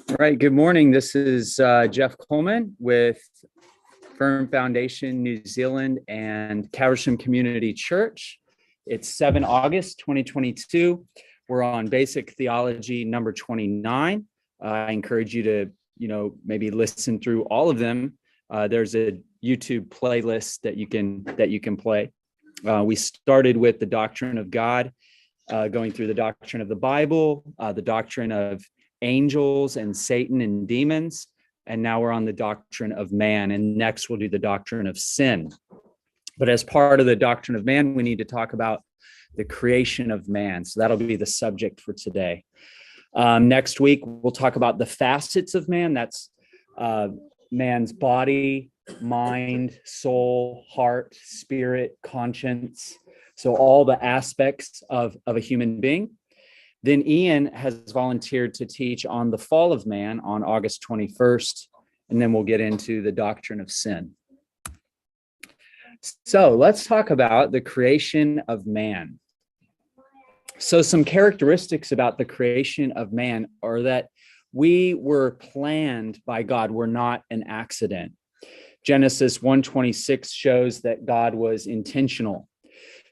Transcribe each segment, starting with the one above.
All right, good morning. This is Jeff Coleman with Firm Foundation New Zealand and Caversham Community Church. It's 7 August 2022. We're on Basic Theology number 29. I encourage you to, maybe listen through all of them. There's a YouTube playlist that you can play. We started with the doctrine of God, going through the doctrine of the Bible, the doctrine of angels and Satan and demons. And now we're on the doctrine of man. And next we'll do the doctrine of sin. But as part of the doctrine of man, we need to talk about the creation of man. So that'll be the subject for today. Next week, we'll talk about the facets of man. That's man's body, mind, soul, heart, spirit, conscience. So all the aspects of a human being. Then Ian has volunteered to teach on the fall of man on August 21st, and then we'll get into the doctrine of sin. So let's talk about the creation of man. So some characteristics about the creation of man are that we were planned by God. We're not an accident. Genesis 1:26 shows that God was intentional.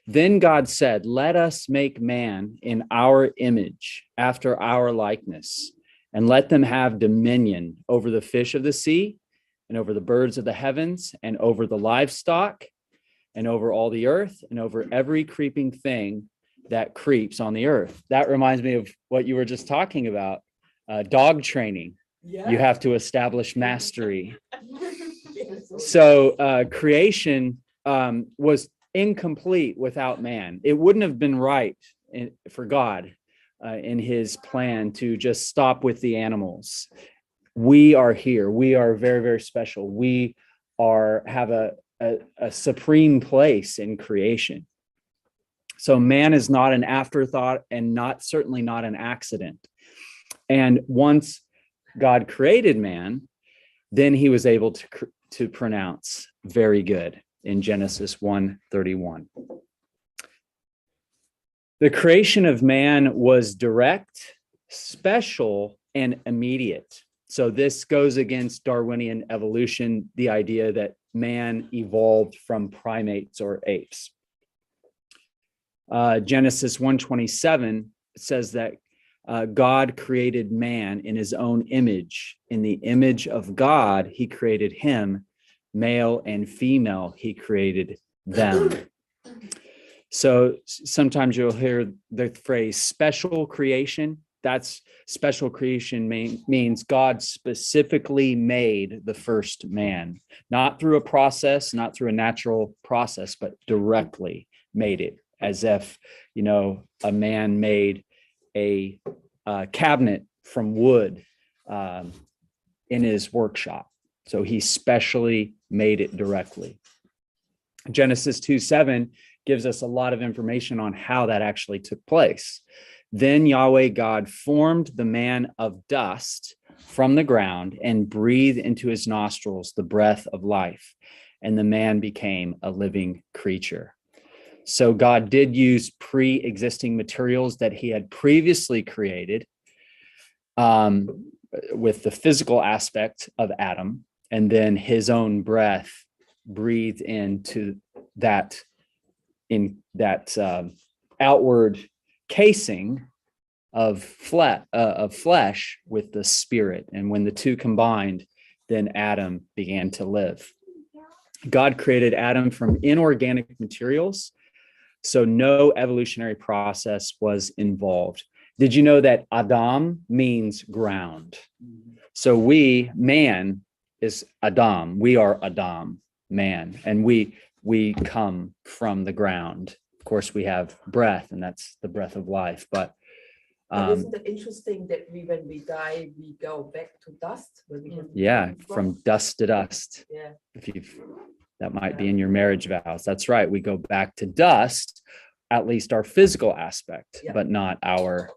Then God said, "Let us make man in our image, after our likeness, and let them have dominion over the fish of the sea, and over the birds of the heavens, and over the livestock, and over all the earth, and over every creeping thing that creeps on the earth." That reminds me of what you were just talking about, dog training. Yeah. You have to establish mastery. So creation was incomplete without man. It wouldn't have been right for God in his plan to just stop with the animals. We are here. We are very, very special. We have a supreme place in creation. So man is not an afterthought and certainly not an accident. And once God created man, then he was able to pronounce very good in Genesis 1:31. The creation of man was direct, special, and immediate. So this goes against Darwinian evolution, the idea that man evolved from primates or apes. Genesis 1:27 says that God created man in his own image. In the image of God, he created him. Male and female, he created them. So sometimes you'll hear the phrase special creation. That's special creation means God specifically made the first man, not through a process, not through a natural process, but directly made it, as if, a man made a cabinet from wood in his workshop. So he specially made it directly. Genesis 2:7 gives us a lot of information on how that actually took place. Then Yahweh God formed the man of dust from the ground and breathed into his nostrils the breath of life, and the man became a living creature. So God did use pre-existing materials that he had previously created with the physical aspect of Adam, and then his own breath breathed into that outward casing of flesh with the spirit. And when the two combined, then Adam began to live. God created Adam from inorganic materials, so no evolutionary process was involved. Did you know that Adam means ground? So man is Adam. We are Adam, man, and we come from the ground. Of course, we have breath, and that's the breath of life. But isn't it interesting that when we die, we go back to dust? From dust to dust. Yeah. That might be in your marriage vows. That's right. We go back to dust, at least our physical aspect, but not our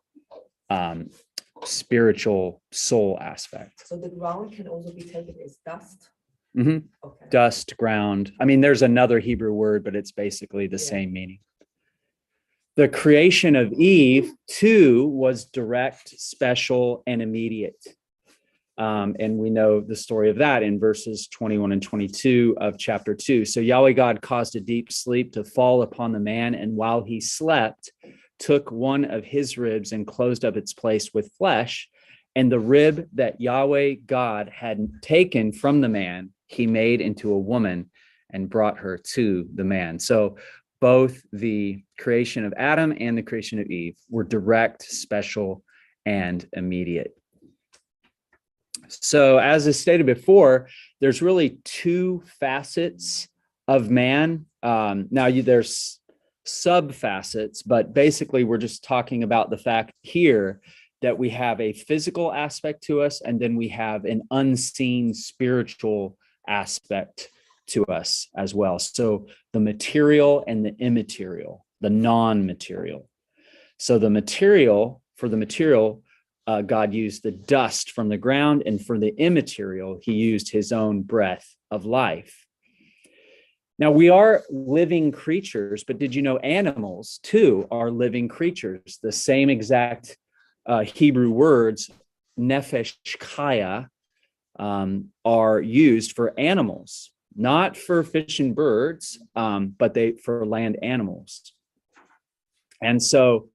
spiritual soul aspect. So the ground can also be taken as dust? Mm-hmm. Okay. Dust, ground. I mean, there's another Hebrew word, but it's basically the same meaning. The creation of Eve, too, was direct, special, and immediate. And we know the story of that in verses 21 and 22 of chapter 2. So Yahweh God caused a deep sleep to fall upon the man, and while he slept, took one of his ribs and closed up its place with flesh. And the rib that Yahweh God had taken from the man, he made into a woman and brought her to the man. So both the creation of Adam and the creation of Eve were direct, special, and immediate. So as I stated before, there's really two facets of man. There's sub-facets, but basically we're just talking about the fact here that we have a physical aspect to us, and then we have an unseen spiritual aspect to us as well. So the material and the immaterial, the non-material. So the material, God used the dust from the ground, and for the immaterial, he used his own breath of life. Now, we are living creatures, but did you know animals too are living creatures? The same exact Hebrew words, nefesh chaya, are used for animals, not for fish and birds, but for land animals. And so,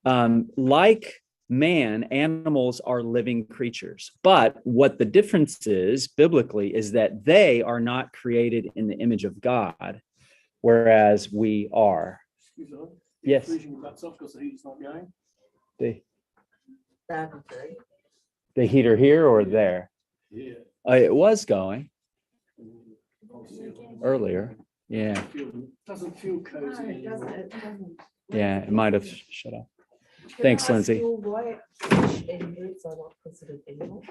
like man, animals are living creatures. But what the difference is biblically is that they are not created in the image of God, whereas we are. Yes. The heater here or there? Yeah. It was going earlier. Yeah. Doesn't feel cozy. Yeah, it might have shut off. Thanks, Lindsay. Why fish and birds are not considered animals?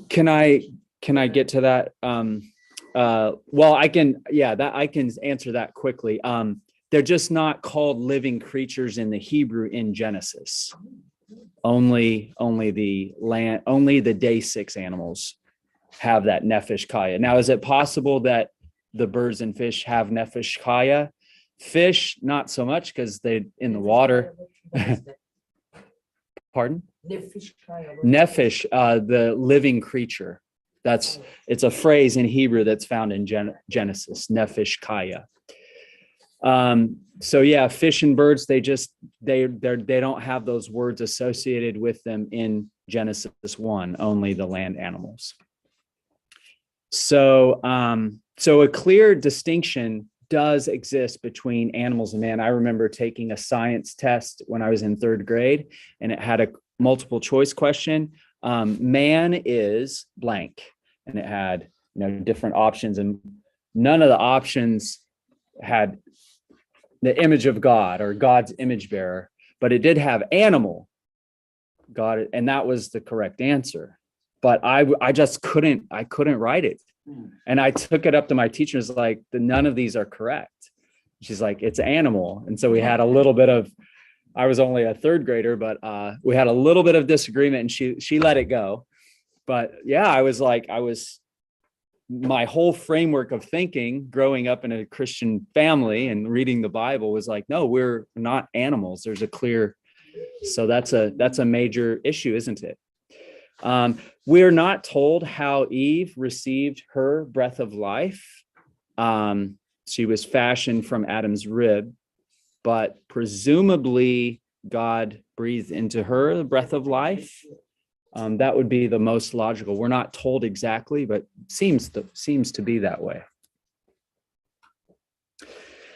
Can I get to that? Well, I can answer that quickly. They're just not called living creatures in the Hebrew in Genesis. Only the day 6 animals have that nefesh chaya. Now, is it possible that the birds and fish have nefesh chaya? Fish, not so much, because they're in the water. Pardon? Nefesh, the living creature. It's a phrase in Hebrew that's found in Genesis, nefesh chaya. So yeah, fish and birds, they don't have those words associated with them in Genesis 1, only the land animals. So a clear distinction does exist between animals and man. I remember taking a science test when I was in 3rd grade, and it had a multiple choice question. Man is blank, and it had different options, and none of the options had the image of God or God's image bearer, but it did have animal, God, and that was the correct answer. But I just couldn't write it. And I took it up to my teachers, like, none of these are correct. She's like, it's animal. And so we had a little bit of, I was only a 3rd grader, but we had a little bit of disagreement, and she let it go. But yeah, my whole framework of thinking growing up in a Christian family and reading the Bible was like, no, we're not animals. There's a clear, so that's a major issue, isn't it? We're not told how Eve received her breath of life. She was fashioned from Adam's rib, but presumably God breathed into her the breath of life. That would be the most logical. We're not told exactly, but seems to be that way.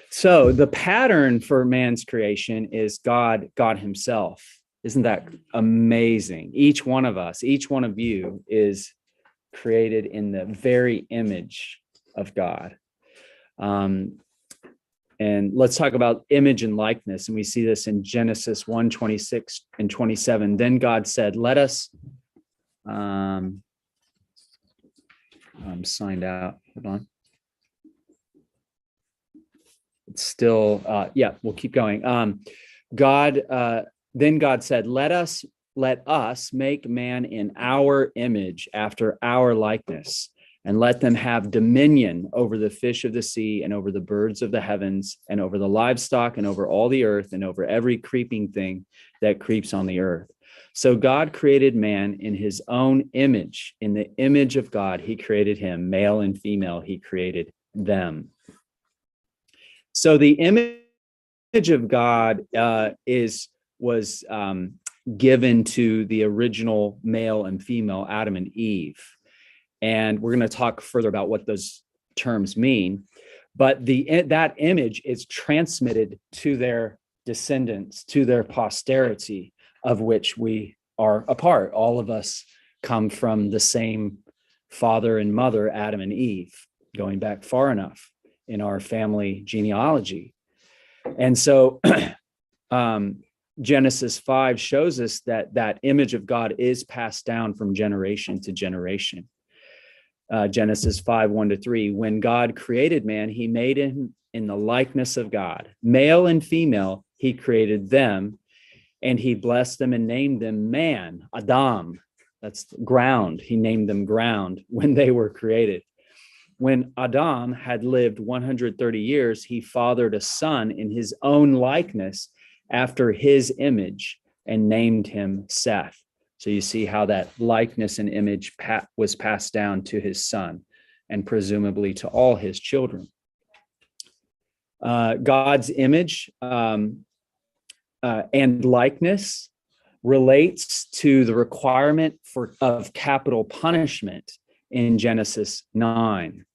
So the pattern for man's creation is God himself. Isn't that amazing? Each one of us, each one of you is created in the very image of God. And let's talk about image and likeness. And we see this in Genesis 1:26 and 27. Then God said, let us, I'm signed out. Hold on. It's still, we'll keep going. Then God said, let us make man in our image, after our likeness, and let them have dominion over the fish of the sea and over the birds of the heavens and over the livestock and over all the earth and over every creeping thing that creeps on the earth. So God created man in his own image. In the image of God, he created him. Male and female, he created them. So the image of God was given to the original male and female, Adam and Eve. And we're going to talk further about what those terms mean. But that image is transmitted to their descendants, to their posterity, of which we are a part. All of us come from the same father and mother, Adam and Eve, going back far enough in our family genealogy. And so Genesis 5 shows us that image of God is passed down from generation to generation. Genesis 5, 1-3, when God created man, he made him in the likeness of God. Male and female, he created them, and he blessed them and named them man, Adam. That's ground. He named them ground when they were created. When Adam had lived 130 years, he fathered a son in his own likeness after his image and named him Seth. So you see how that likeness and image was passed down to his son and presumably to all his children. God's image and likeness relates to the requirement of capital punishment in Genesis 9.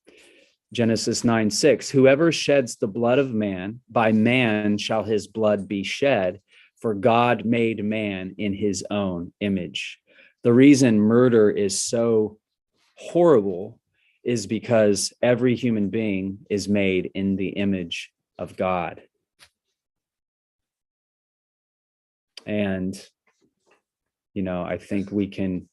Genesis 9:6, whoever sheds the blood of man, by man shall his blood be shed, for God made man in his own image. The reason murder is so horrible is because every human being is made in the image of God. And, I think we can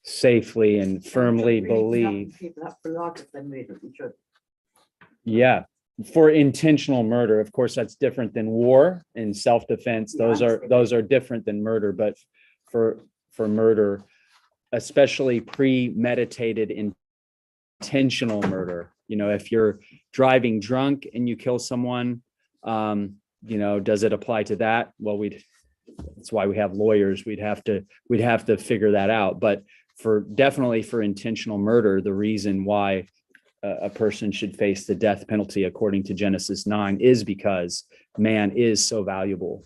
safely and firmly believe. People up for life if they murder, we should. Yeah. For intentional murder, of course, that's different than war and self-defense. Those are different than murder. But for murder, especially premeditated intentional murder, if you're driving drunk and you kill someone, does it apply to that? Well, that's why we have lawyers. We'd have to figure that out. But definitely for intentional murder, the reason why a person should face the death penalty according to Genesis 9 is because man is so valuable.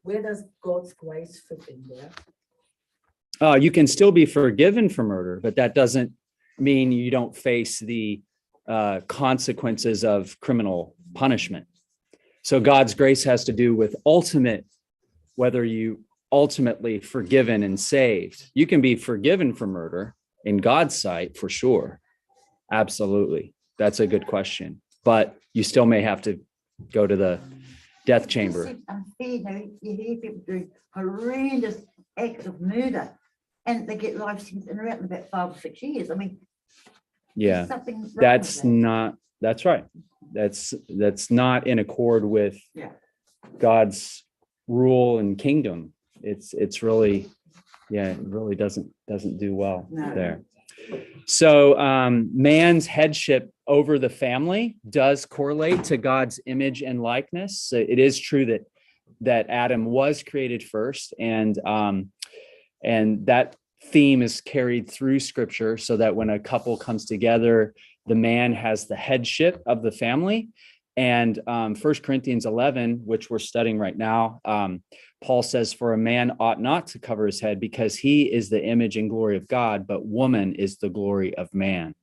Where does God's grace fit in there? You can still be forgiven for murder, but that doesn't mean you don't face the consequences of criminal punishment. So God's grace has to do with whether you ultimately forgiven and saved. You can be forgiven for murder in God's sight for sure. Absolutely. That's a good question. But you still may have to go to the death chamber. You hear people doing horrendous acts of murder and they get life sentences and around about 5 or 6 years. I mean, yeah, something wrong that's with that. not, that's right. That's not in accord with God's rule and kingdom. It's really, it really doesn't do well there. So man's headship over the family does correlate to God's image and likeness. So it is true that Adam was created first, and that theme is carried through Scripture, so that when a couple comes together, the man has the headship of the family. And 1 Corinthians 11, which we're studying right now, Paul says, for a man ought not to cover his head because he is the image and glory of God, but woman is the glory of man.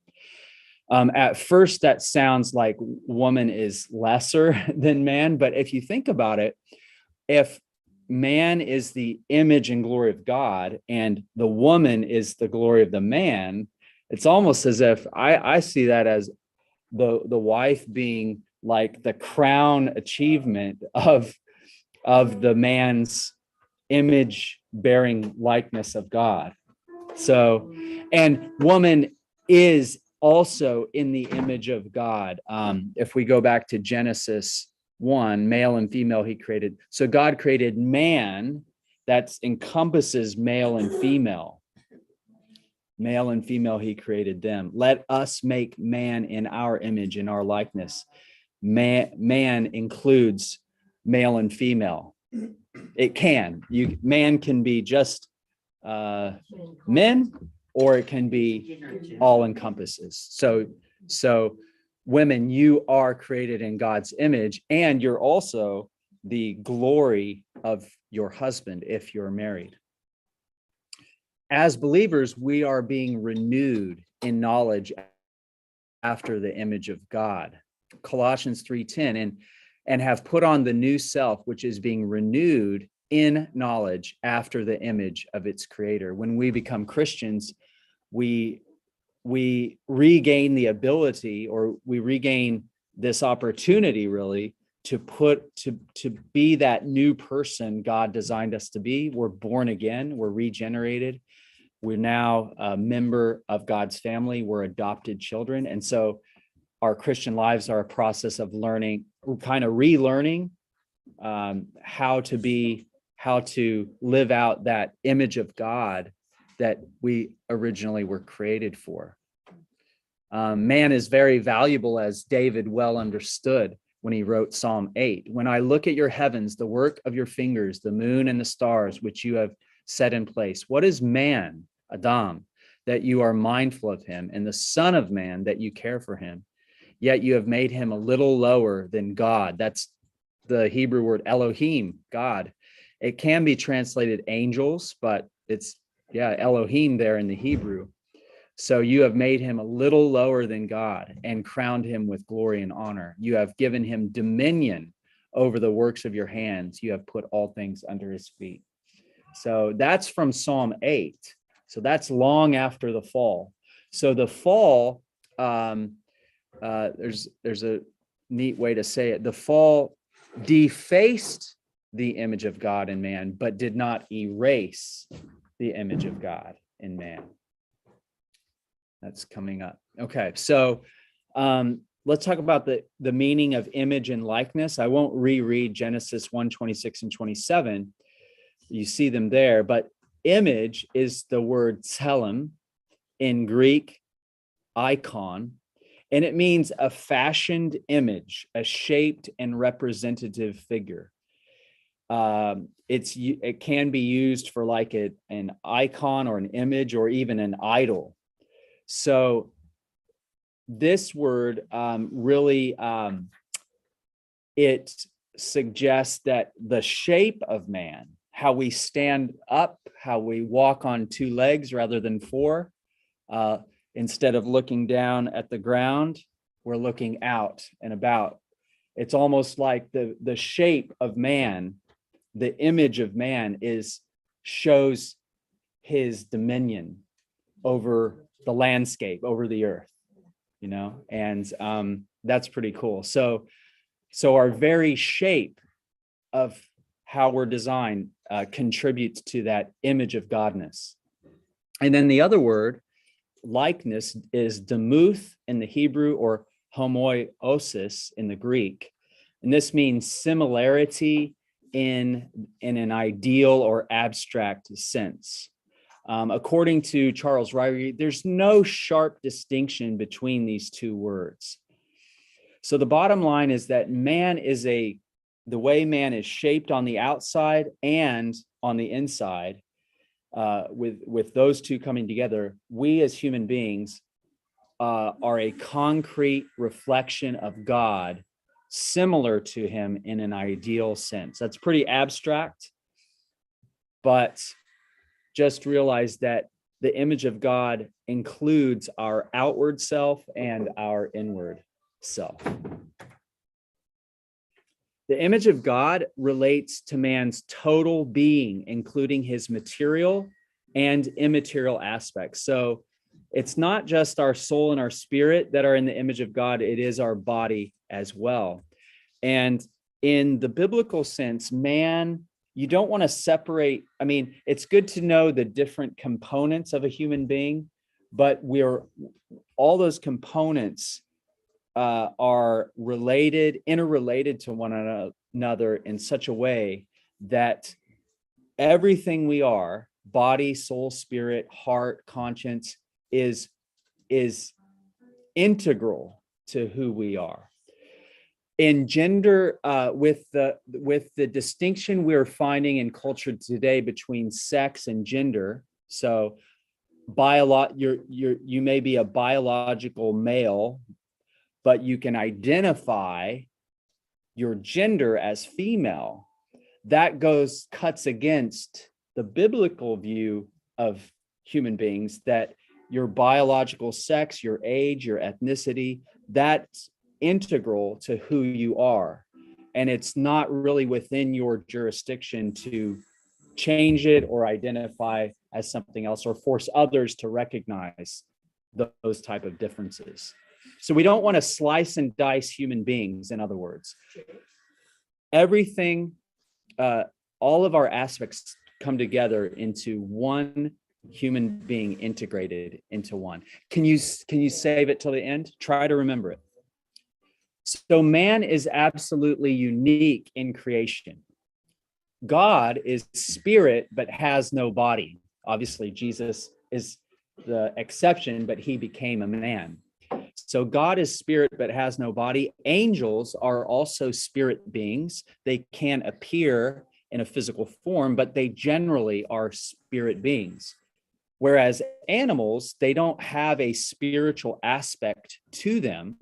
At first, that sounds like woman is lesser than man. But if you think about it, if man is the image and glory of God and the woman is the glory of the man, it's almost as if I see that as the wife being like the crown achievement of the man's image bearing likeness of God. So, and woman is also in the image of God. If we go back to Genesis 1, male and female, he created. So God created man that encompasses male and female. Male and female, he created them. Let us make man in our image, in our likeness. Man includes male and female. It can. Man can be just men, or it can be all encompasses. So women, you are created in God's image, and you're also the glory of your husband if you're married. As believers, we are being renewed in knowledge after the image of God. Colossians 3:10, and have put on the new self, which is being renewed in knowledge after the image of its creator. When we become Christians, we regain the ability, or we regain this opportunity really to be that new person God designed us to be. We're born again, we're regenerated. We're now a member of God's family. We're adopted children. And so our Christian lives are a process of learning, kind of relearning how to live out that image of God that we originally were created for. Man is very valuable, as David well understood when he wrote Psalm 8. When I look at your heavens, the work of your fingers, the moon and the stars, which you have set in place. What is man, Adam, that you are mindful of him, and the son of man that you care for him? Yet you have made him a little lower than God. That's the Hebrew word Elohim, God. It can be translated angels, but it's, Elohim there in the Hebrew. So you have made him a little lower than God and crowned him with glory and honor. You have given him dominion over the works of your hands. You have put all things under his feet. So that's from Psalm 8. So that's long after the fall. So the fall, there's a neat way to say it. The fall defaced the image of God in man, but did not erase the image of God in man. That's coming up. Okay, so let's talk about the meaning of image and likeness. I won't reread Genesis 1:26 and 27. You see them there, but image is the word tselem, in Greek, icon, and it means a fashioned image, a shaped and representative figure. It can be used for like an icon or an image or even an idol. So this word really it suggests that the shape of man, how we stand up, how we walk on two legs rather than four, instead of looking down at the ground, we're looking out and about. It's almost like the shape of man, the image of man shows his dominion over the landscape, over the earth, and that's pretty cool. So our very shape of how we're designed contributes to that image of Godness. And then the other word, likeness, is demuth in the Hebrew, or homoiosis in the Greek. And this means similarity in an ideal or abstract sense. According to Charles Ryrie, there's no sharp distinction between these two words. So the bottom line is that the way man is shaped on the outside and on the inside, with those two coming together, we as human beings are a concrete reflection of God, similar to him in an ideal sense. That's pretty abstract, but just realize that the image of God includes our outward self and our inward self. The image of God relates to man's total being, including his material and immaterial aspects. So it's not just our soul and our spirit that are in the image of God, it is our body as well. And in the biblical sense, man, you don't want to separate. I mean, it's good to know the different components of a human being, but all those components are interrelated to one another in such a way that everything we are, body, soul, spirit, heart, conscience, is integral to who we are. In gender, with the distinction we're finding in culture today between sex and gender, so you may be a biological male, but you can identify your gender as female. That cuts against the biblical view of human beings, that your biological sex, your age, your ethnicity, that's integral to who you are. And it's not really within your jurisdiction to change it or identify as something else or force others to recognize those type of differences. So we don't want to slice and dice human beings, in other words. Everything, all of our aspects come together into one human being integrated into one. Can you save it till the end? Try to remember it. So man is absolutely unique in creation. God is spirit, but has no body. Obviously, Jesus is the exception, but he became a man. So God is spirit, but has no body. Angels are also spirit beings. They can appear in a physical form, but they generally are spirit beings. Whereas animals, they don't have a spiritual aspect to them.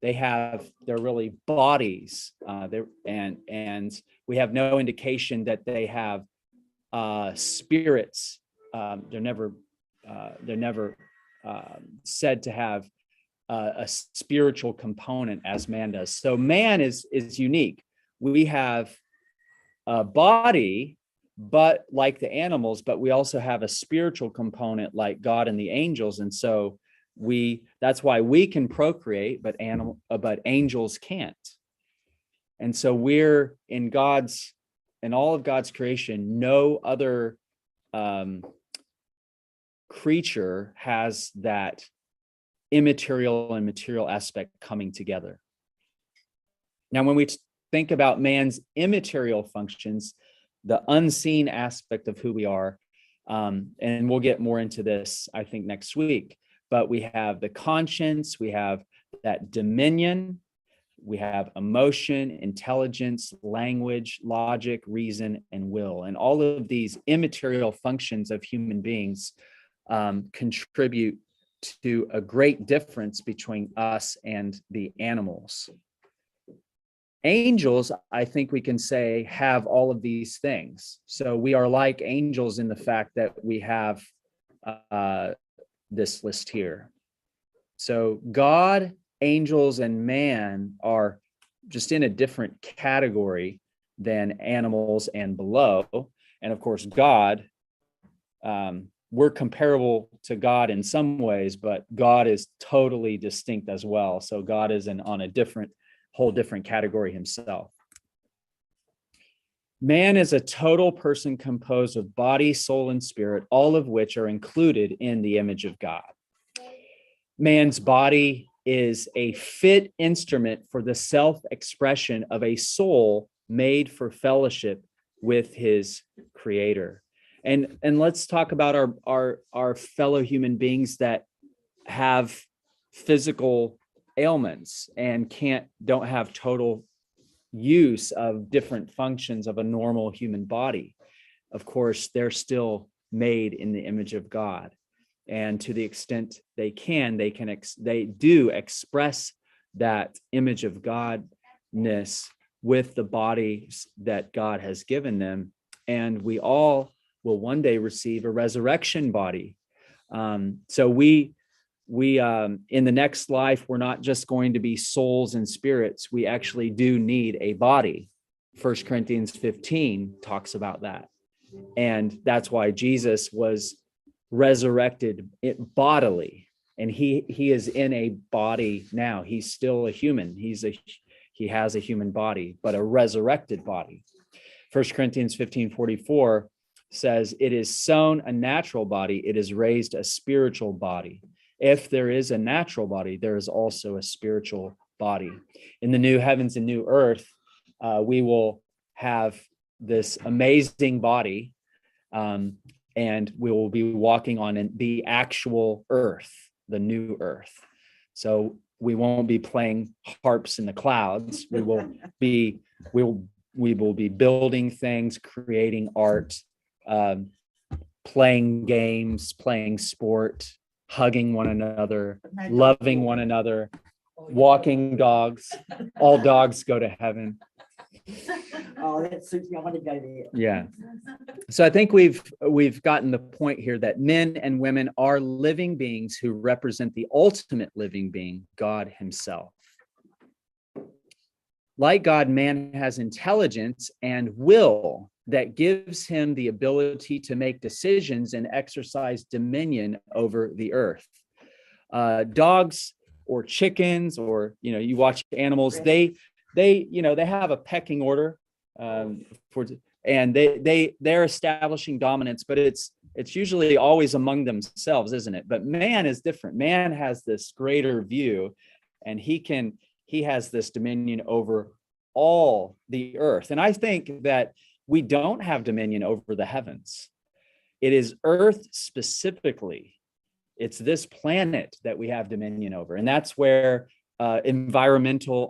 They're really bodies. And we have no indication that they have spirits. They're never said to have a spiritual component as man does. So man is unique. We have a body, but like the animals, but we also have a spiritual component like God and the angels. And so that's why we can procreate, but angels can't. And so we're in all of God's creation, no other creature has that immaterial and material aspect coming together. Now, when we think about man's immaterial functions, the unseen aspect of who we are, and we'll get more into this, I think, next week, but we have the conscience, we have that dominion, we have emotion, intelligence, language, logic, reason, and will. And all of these immaterial functions of human beings contribute to a great difference between us and the animals. Angels, I think we can say, have all of these things. So we are like angels in the fact that we have this list here. So God, angels, and man are just in a different category than animals and below. And of course, God, we're comparable to God in some ways, but God is totally distinct as well. So God is on a whole different category himself. Man is a total person composed of body, soul, and spirit, all of which are included in the image of God. Man's body is a fit instrument for the self-expression of a soul made for fellowship with his creator. And let's talk about our fellow human beings that have physical ailments and don't have total use of different functions of a normal human body. Of course, they're still made in the image of God. And to the extent they do express that image of Godness with the bodies that God has given them. And we all will one day receive a resurrection body. So we in the next life, we're not just going to be souls and spirits. We actually do need a body. 1 Corinthians 15 talks about that. And that's why Jesus was resurrected bodily. And he is in a body now. He's still a human. He has a human body, but a resurrected body. 1 Corinthians 15:44 says, "It is sown a natural body, it is raised a spiritual body. If there is a natural body, there is also a spiritual body." In the new heavens and new earth, we will have this amazing body and we will be walking on the actual earth, the new earth. So we won't be playing harps in the clouds. We will be building things, creating art, playing games, playing sport, hugging one another, loving one another, walking dogs. All dogs go to heaven. Oh, that suits me. I want to go there. Yeah. So I think we've gotten the point here that men and women are living beings who represent the ultimate living being, God himself. Like God, man has intelligence and will that gives him the ability to make decisions and exercise dominion over the earth. Dogs or chickens, or you watch animals, they have a pecking order, and they're establishing dominance, but it's usually always among themselves, isn't it? But man is different. Man has this greater view, and he has this dominion over all the earth. And I think that we don't have dominion over the heavens. It is earth specifically. It's this planet that we have dominion over. And that's where our environmental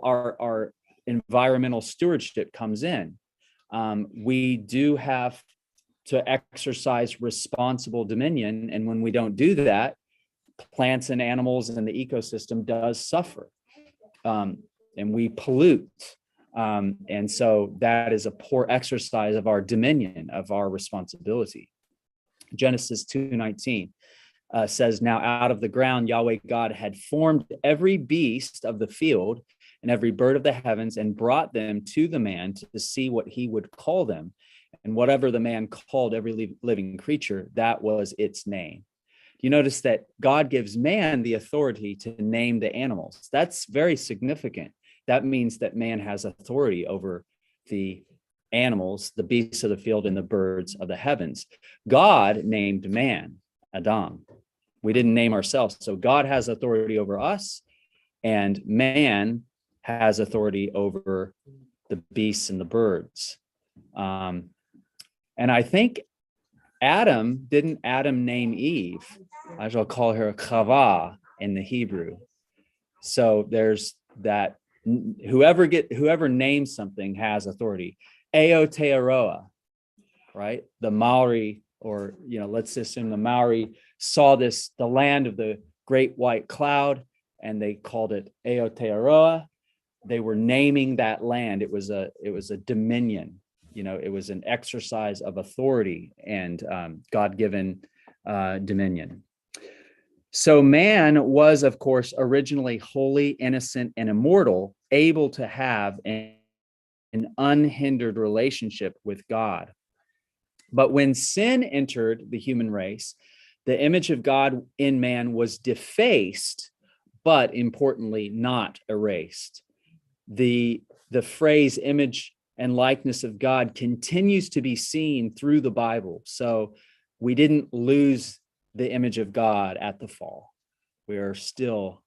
stewardship comes in. We do have to exercise responsible dominion. And when we don't do that, plants and animals and the ecosystem does suffer. And we pollute. And so that is a poor exercise of our dominion, of our responsibility. Genesis 2:19 says, now out of the ground, Yahweh God had formed every beast of the field and every bird of the heavens and brought them to the man to see what he would call them. And whatever the man called every living creature, that was its name. You notice that God gives man the authority to name the animals. That's very significant. That means that man has authority over the animals, the beasts of the field, and the birds of the heavens. God named man, Adam. We didn't name ourselves. So God has authority over us, and man has authority over the beasts and the birds. And I think didn't Adam name Eve? I shall call her Chava in the Hebrew. So there's that. Whoever names something has authority. Aotearoa, right? The Maori, or let's assume the Maori saw the land of the great white cloud, and they called it Aotearoa. They were naming that land. It was a dominion. It was an exercise of authority and God-given dominion. So man was, of course, originally holy, innocent, and immortal, able to have an unhindered relationship with God. But when sin entered the human race, the image of God in man was defaced, but importantly, not erased. The phrase image and likeness of God continues to be seen through the Bible. So we didn't lose the image of God at the fall. We are still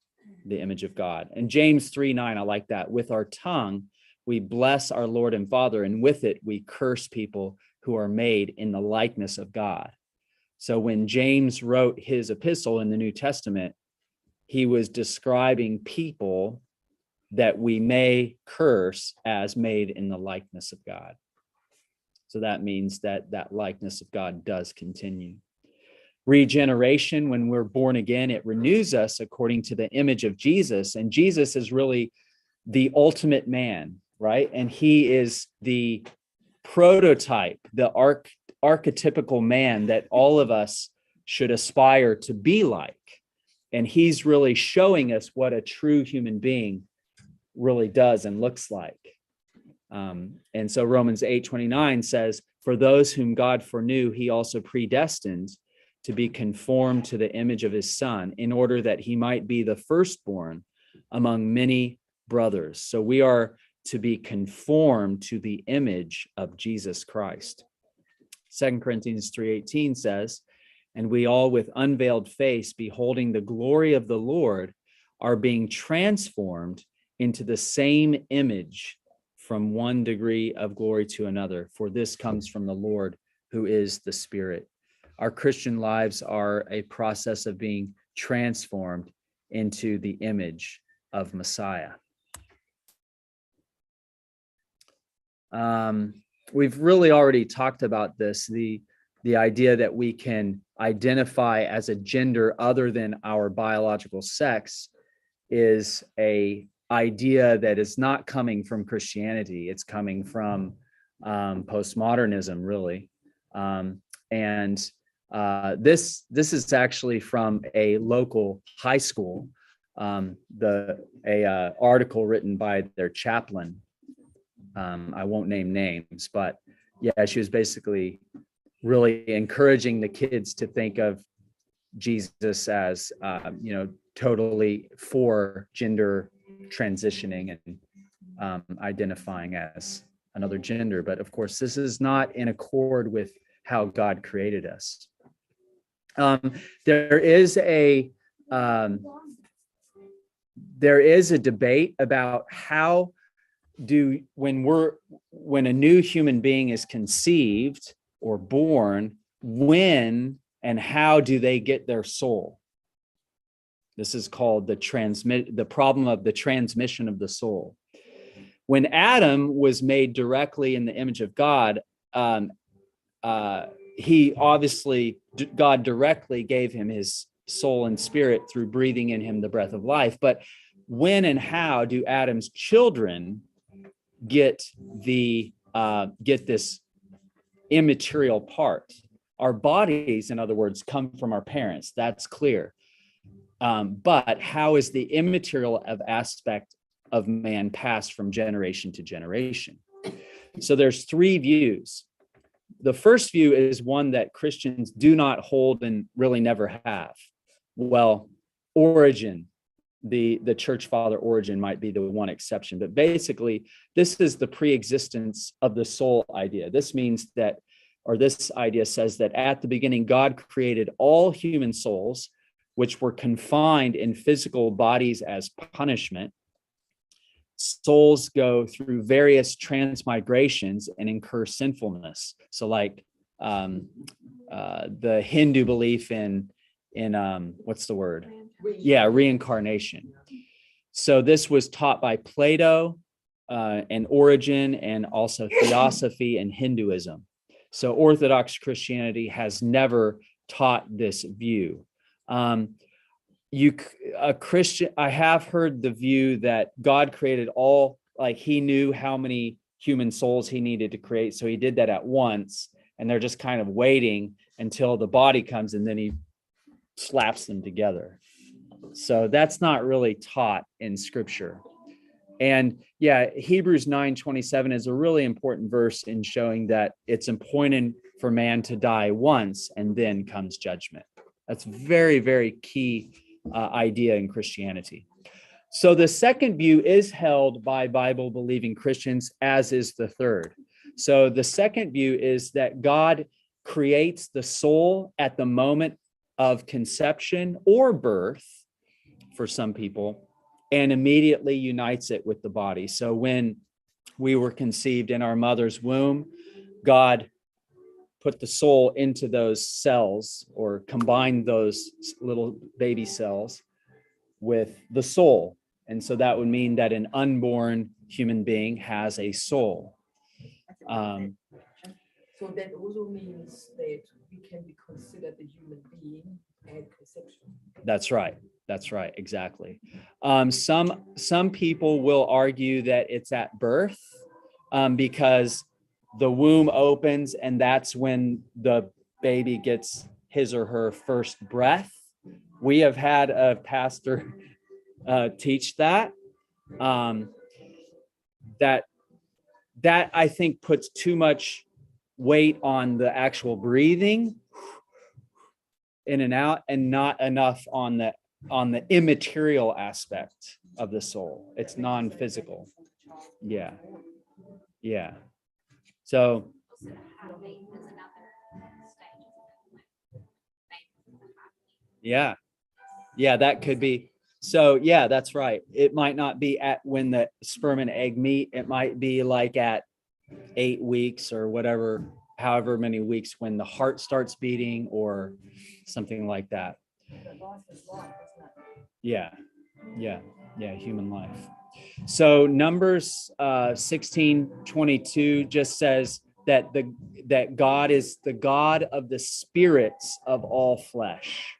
the image of God. And James 3:9, I like that. With our tongue, we bless our Lord and Father, and with it, we curse people who are made in the likeness of God. So when James wrote his epistle in the New Testament, he was describing people that we may curse as made in the likeness of God. So that means that likeness of God does continue. Regeneration, when we're born again, it renews us according to the image of Jesus. And Jesus is really the ultimate man, right? And he is the prototype, the archetypical man that all of us should aspire to be like. And he's really showing us what a true human being really does and looks like. And so Romans 8:29 says, for those whom God foreknew, he also predestined to be conformed to the image of his Son, in order that he might be the firstborn among many brothers. So we are to be conformed to the image of Jesus Christ. 2 Corinthians 3:18 says, and we all with unveiled face, beholding the glory of the Lord, are being transformed into the same image from one degree of glory to another. For this comes from the Lord, who is the Spirit our Christian lives are a process of being transformed into the image of Messiah. We've really already talked about this, the idea that we can identify as a gender other than our biological sex is a idea that is not coming from Christianity. It's coming from postmodernism, really. This is actually from a local high school, article written by their chaplain. I won't name names, but yeah, she was basically really encouraging the kids to think of Jesus as, totally for gender transitioning and identifying as another gender. But of course, this is not in accord with how God created us. There is a debate about how when a new human being is conceived or born, when and how do they get their soul? This is called the problem of the transmission of the soul. When Adam was made directly in the image of God, he obviously, God directly gave him his soul and spirit through breathing in him the breath of life. But when and how do Adam's children get this immaterial part? Our bodies, in other words, come from our parents. That's clear. But how is the immaterial aspect of man passed from generation to generation? So there's three views. The first view is one that Christians do not hold and really never have. Well, Origen, the church father Origen might be the one exception, but basically this is the pre-existence of the soul idea. This means that, or this idea says that at the beginning, God created all human souls, which were confined in physical bodies as punishment. Souls go through various transmigrations and incur sinfulness. So like the Hindu belief in what's the word? Yeah, reincarnation. So this was taught by Plato and Origen, and also Theosophy and Hinduism. So Orthodox Christianity has never taught this view. I have heard the view that God created all, like he knew how many human souls he needed to create, so he did that at once, and they're just kind of waiting until the body comes, and then he slaps them together. So that's not really taught in Scripture. And yeah, Hebrews 9:27 is a really important verse in showing that it's appointed for man to die once, and then comes judgment. That's very, very key idea in Christianity. So the second view is held by Bible-believing Christians, as is the third. So the second view is that God creates the soul at the moment of conception or birth for some people, and immediately unites it with the body. So when we were conceived in our mother's womb, God put the soul into those cells, or combined those little baby cells with the soul. And so that would mean that an unborn human being has a soul. So that also means that we can be considered a human being at conception. That's right. That's right. Exactly. Some people will argue that it's at birth, because the womb opens and that's when the baby gets his or her first breath. We have had a pastor teach that. That I think puts too much weight on the actual breathing in and out, and not enough on the immaterial aspect of the soul. It's non-physical. Yeah. Yeah. So yeah, that could be. So yeah, that's right. It might not be at when the sperm and egg meet. It might be like at 8 weeks or whatever however many weeks when the heart starts beating or something like that. But life is life, isn't it? Yeah, human life. So Numbers 16:22 just says that God is the God of the spirits of all flesh.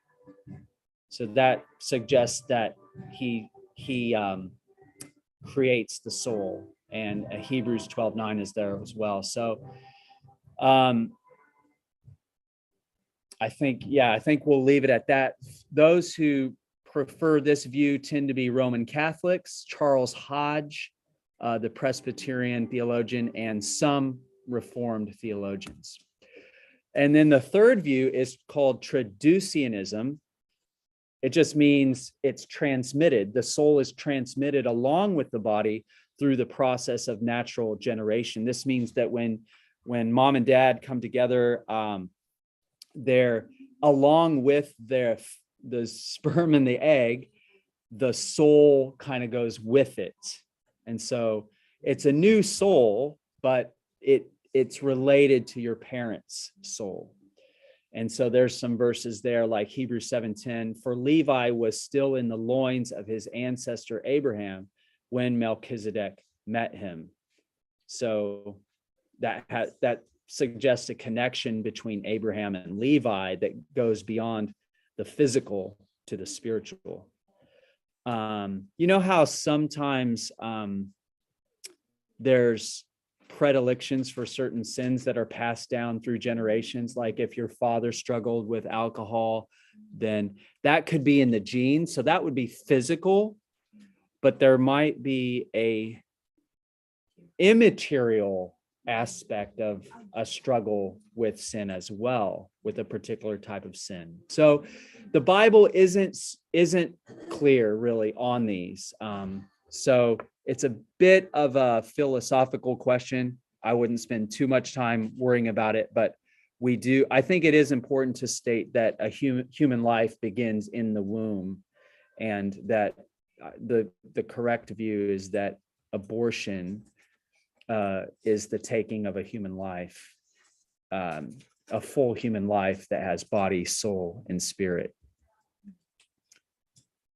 So that suggests that he creates the soul, and Hebrews 12:9 is there as well. So I think we'll leave it at that. Those who prefer this view tend to be Roman Catholics, Charles Hodge, the Presbyterian theologian, and some Reformed theologians. And then the third view is called Traducianism. It just means it's transmitted. The soul is transmitted along with the body through the process of natural generation. This means that when mom and dad come together, they're along with the sperm and the egg, the soul kind of goes with it. And so it's a new soul, but it's related to your parents' soul. And so there's some verses there like Hebrews 7:10, for Levi was still in the loins of his ancestor Abraham when Melchizedek met him. So that suggests a connection between Abraham and Levi that goes beyond the physical to the spiritual. You know how sometimes there's predilections for certain sins that are passed down through generations. Like if your father struggled with alcohol, then that could be in the genes. So that would be physical, but there might be a immaterial aspect of a struggle with sin as well, with a particular type of sin. So the Bible isn't clear really on these. So it's a bit of a philosophical question. I wouldn't spend too much time worrying about it, but I think it is important to state that a human life begins in the womb, and that the correct view is that abortion is the taking of a human life, a full human life that has body, soul, and spirit.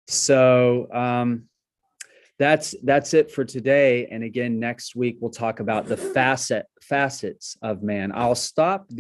So that's it for today. And again, next week we'll talk about the facets of man. I'll stop the